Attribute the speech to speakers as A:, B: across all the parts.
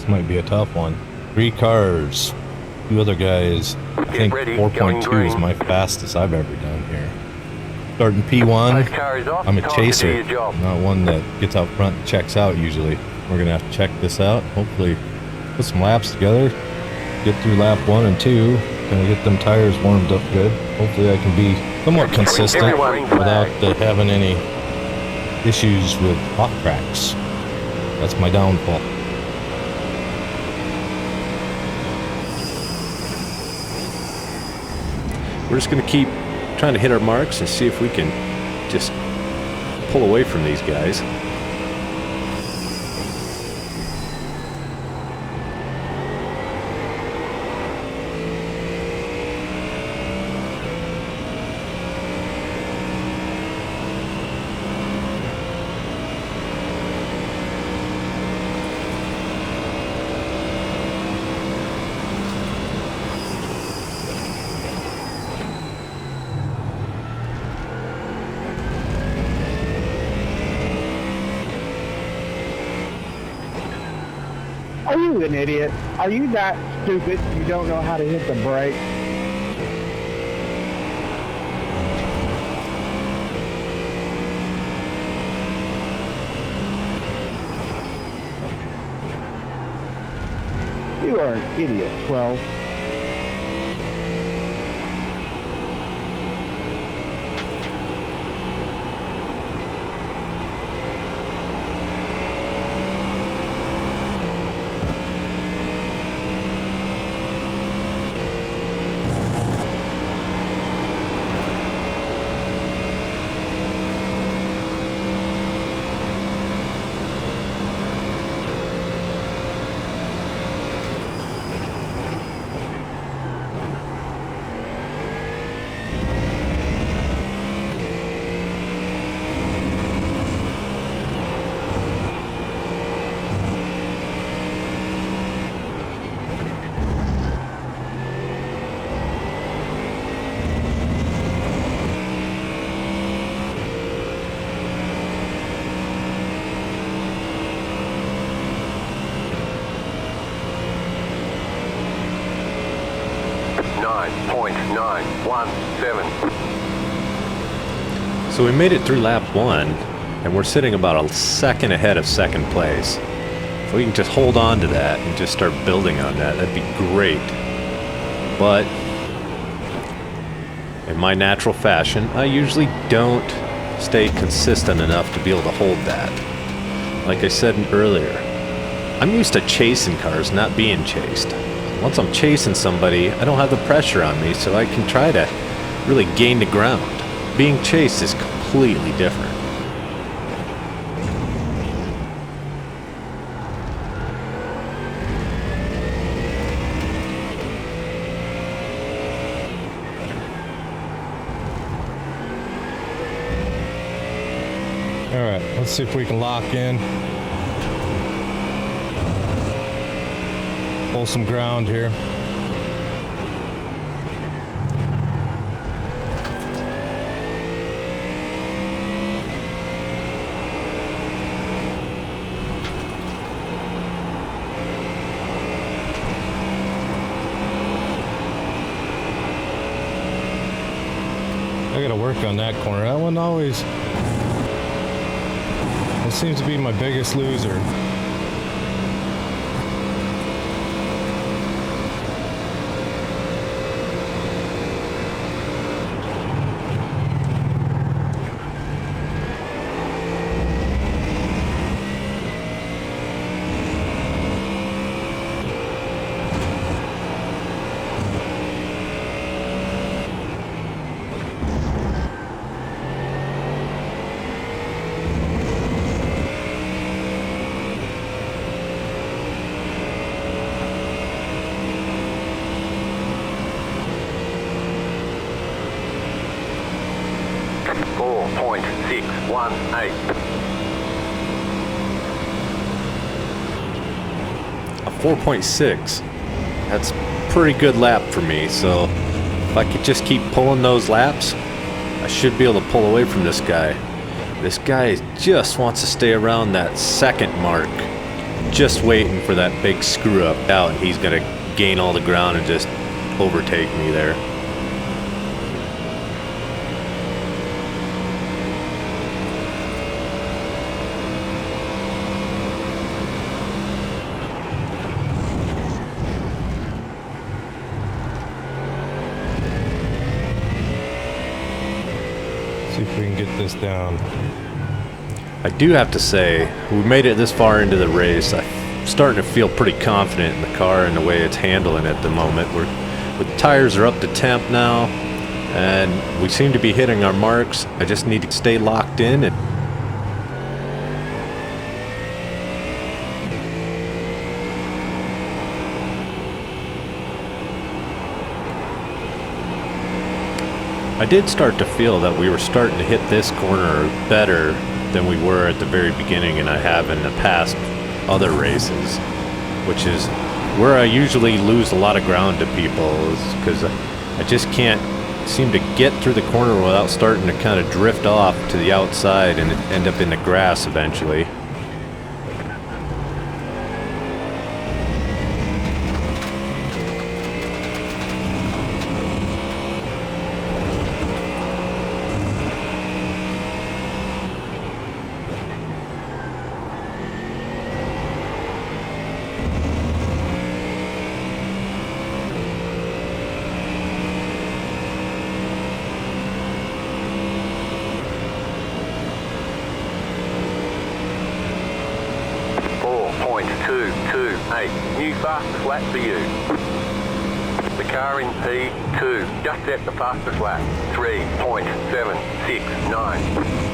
A: This might be a tough one. 3 cars. 2 other guys. I think 4.2 is my fastest I've ever done here. Starting P1. I'm a chaser, not one that gets out front and checks out usually. We're going to have to check this out. Hopefully put some laps together. Get through lap 1 and 2. Gonna get them tires warmed up good. Hopefully I can be somewhat consistent without having any issues with hot cracks. That's my downfall.
B: We're just going to keep trying to hit our marks and see if we can just pull away from these guys.
C: Are you an idiot? Are you that stupid you don't know how to hit the brake? You are an idiot, 12. So we made it through lap 1, and we're sitting about a second ahead of second place. If we can just hold on to that and just start building on that, that'd be great. But in my natural fashion, I usually don't stay consistent enough to be able to hold that. Like I said earlier, I'm used to chasing cars, not being chased. Once I'm chasing somebody, I don't have the pressure on me, so I can try to really gain the ground. Being chased is completely different.
A: All right, let's see if we can lock in. Pull some ground here. I gotta work on that corner. That one always, it seems to be my biggest loser.
B: A 4.6. That's a pretty good lap for me, so if I could just keep pulling those laps, I should be able to pull away from this guy. This guy just wants to stay around that second mark.
C: just waiting for that big screw up out, and he's gonna gain all the ground and just overtake me there.
A: See if we can get this down.
C: I do have to say, we made it this far into the race. I'm starting to feel pretty confident in the car and the way it's handling at the moment. The tires are up to temp now, and we seem to be hitting our marks. I just need to stay locked in. And I did start to feel that we were starting to hit this corner better than we were at the very beginning, and I have in the past other races, which is where I usually lose a lot of ground to people, is because I just can't seem to get through the corner without starting to kind of drift off to the outside and end up in the grass eventually.
D: New fastest lap for you. The car in P2 just set the fastest lap. 3.769.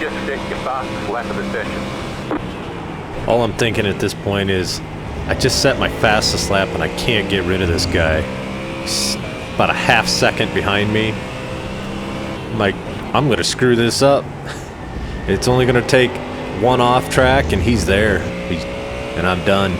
D: Just set your fastest lap of the session.
C: All I'm thinking at this point is, I just set my fastest lap and I can't get rid of this guy. He's about a half second behind me. I'm like, I'm gonna screw this up. It's only gonna take one off track and he's there. And I'm done.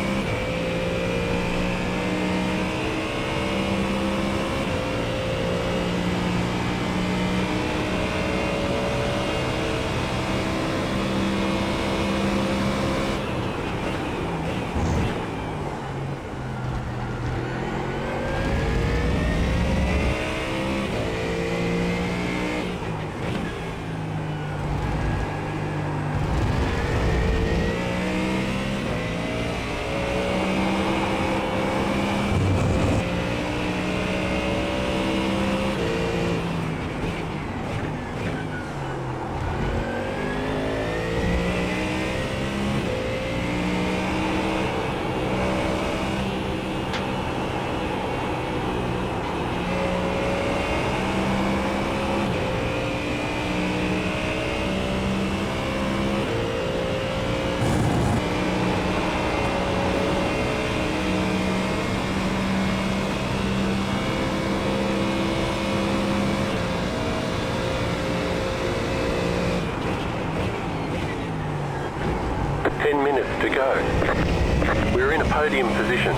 D: 10 minutes to go. We're in a podium position.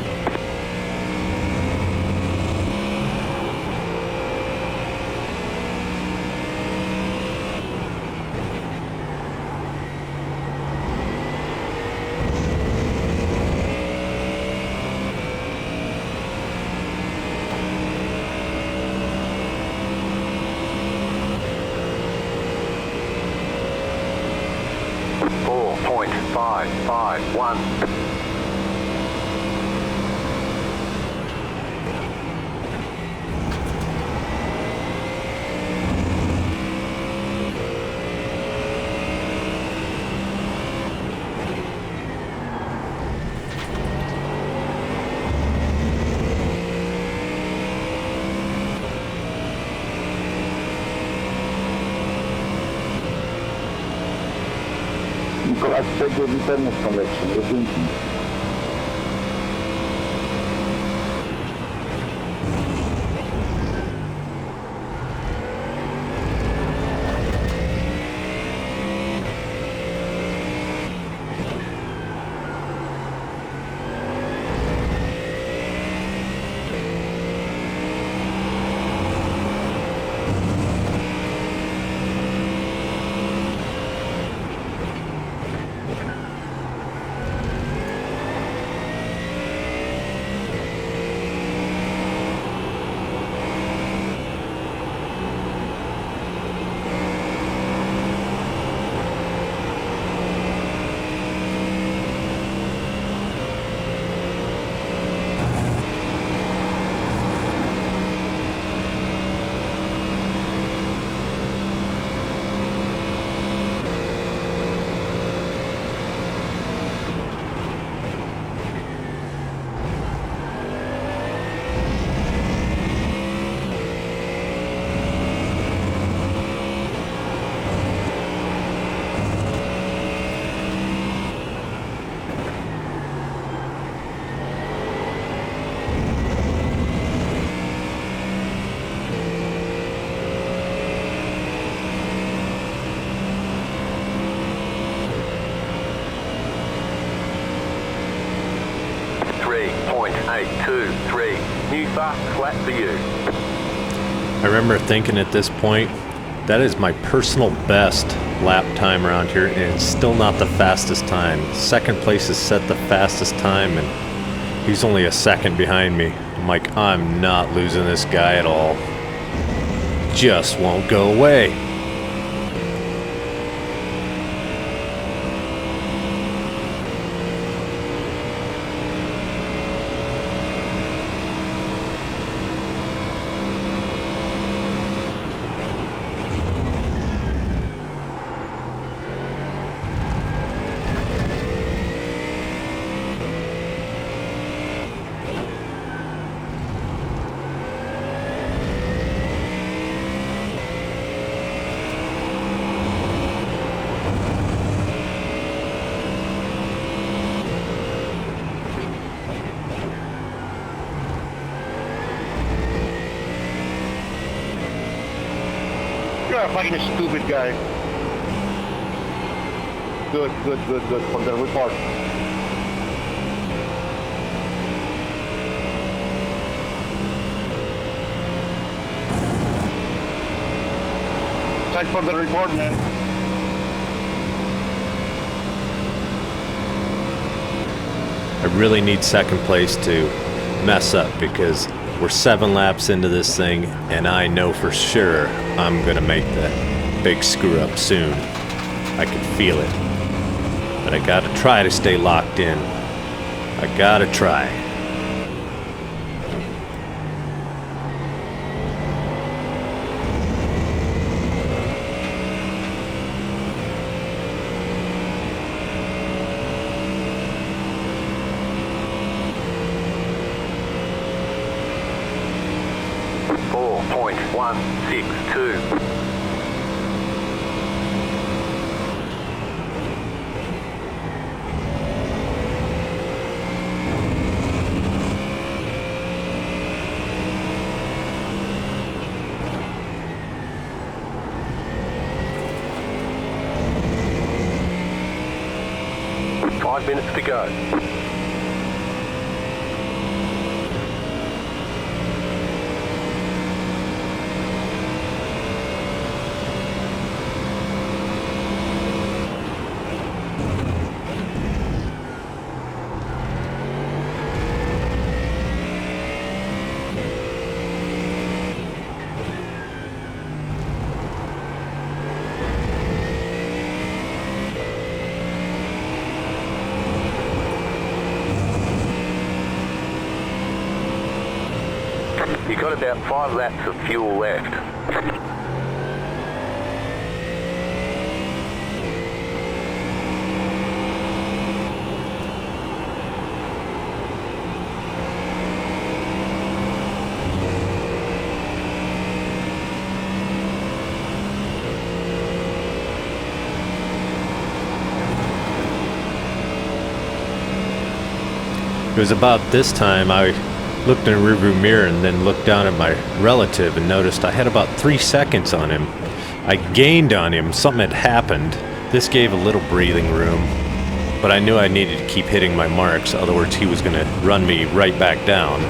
D: Point 551.
E: Aspect of internet connection, isn't New fast flat for you.
C: I remember thinking at this point, that is my personal best lap time around here, and it's still not the fastest time. Second place is set the fastest time, and he's only a second behind me. I'm like, I'm not losing this guy at all. Just won't go away.
E: You're a fucking stupid guy. Good for the report. Thanks for the report, man.
C: I really need second place to mess up, because we're 7 laps into this thing, and I know for sure I'm gonna make the big screw up soon. I can feel it. But I gotta try to stay locked in. I gotta try.
D: 5 minutes to go. You've got about 5 laps of fuel left.
C: It was about this time I looked in the rearview mirror and then looked down at my relative and noticed I had about 3 seconds on him. I gained on him, something had happened. This gave a little breathing room, but I knew I needed to keep hitting my marks, in other words he was going to run me right back down.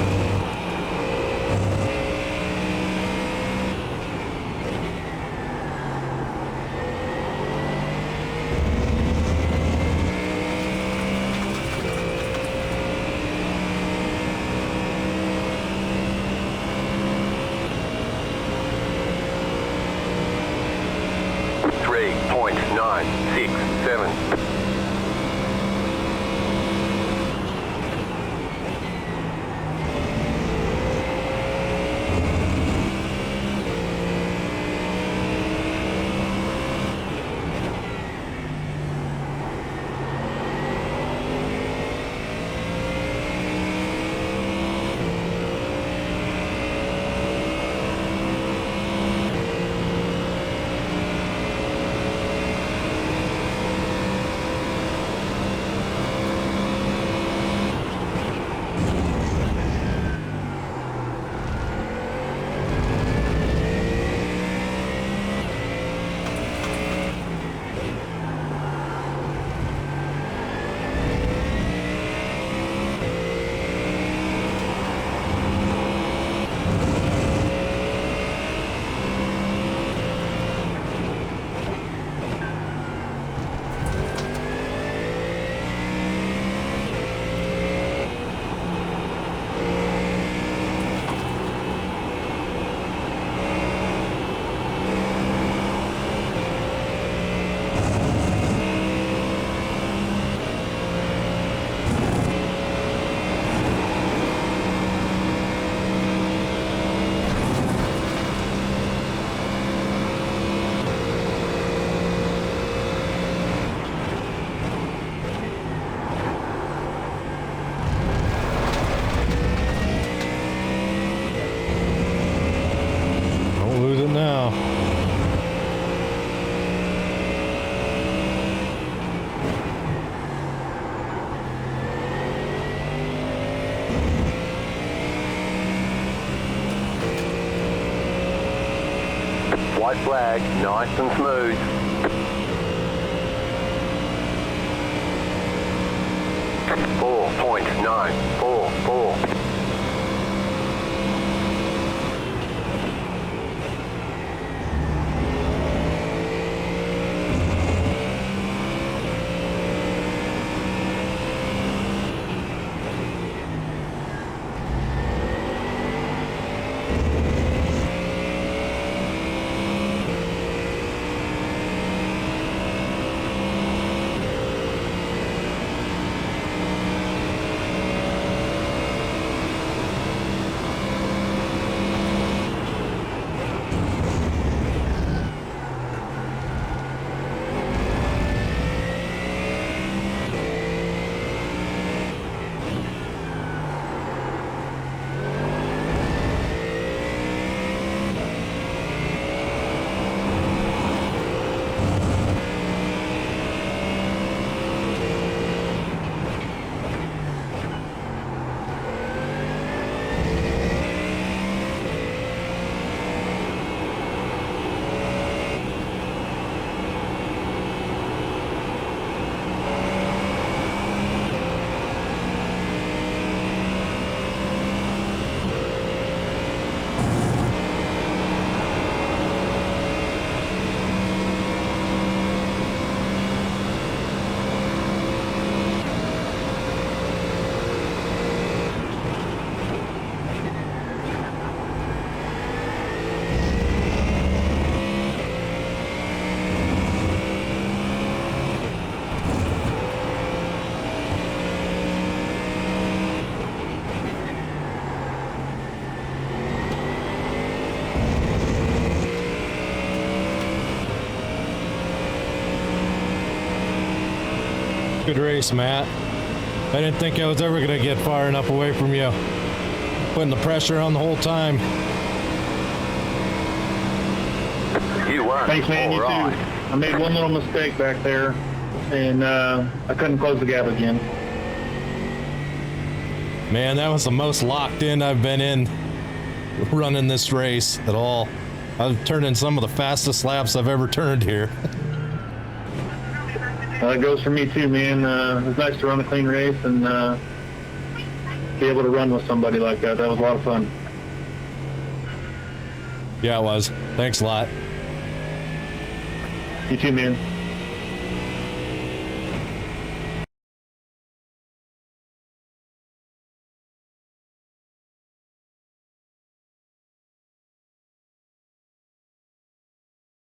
D: White flag, nice and smooth. .944.
A: Good race, Matt. I didn't think I was ever going to get far enough away from you. Putting the pressure on the whole time.
D: You won.
F: Thanks, man. You
D: All
F: too. I made one little mistake back there, and I couldn't close the gap again.
A: Man, that was the most locked in I've been in running this race at all. I've turned in some of the fastest laps I've ever turned here.
F: That goes for me too, man. It was nice to run a clean race and be able to run with somebody like that. That was a lot of fun.
A: Yeah, it was. Thanks a lot.
F: You too, man.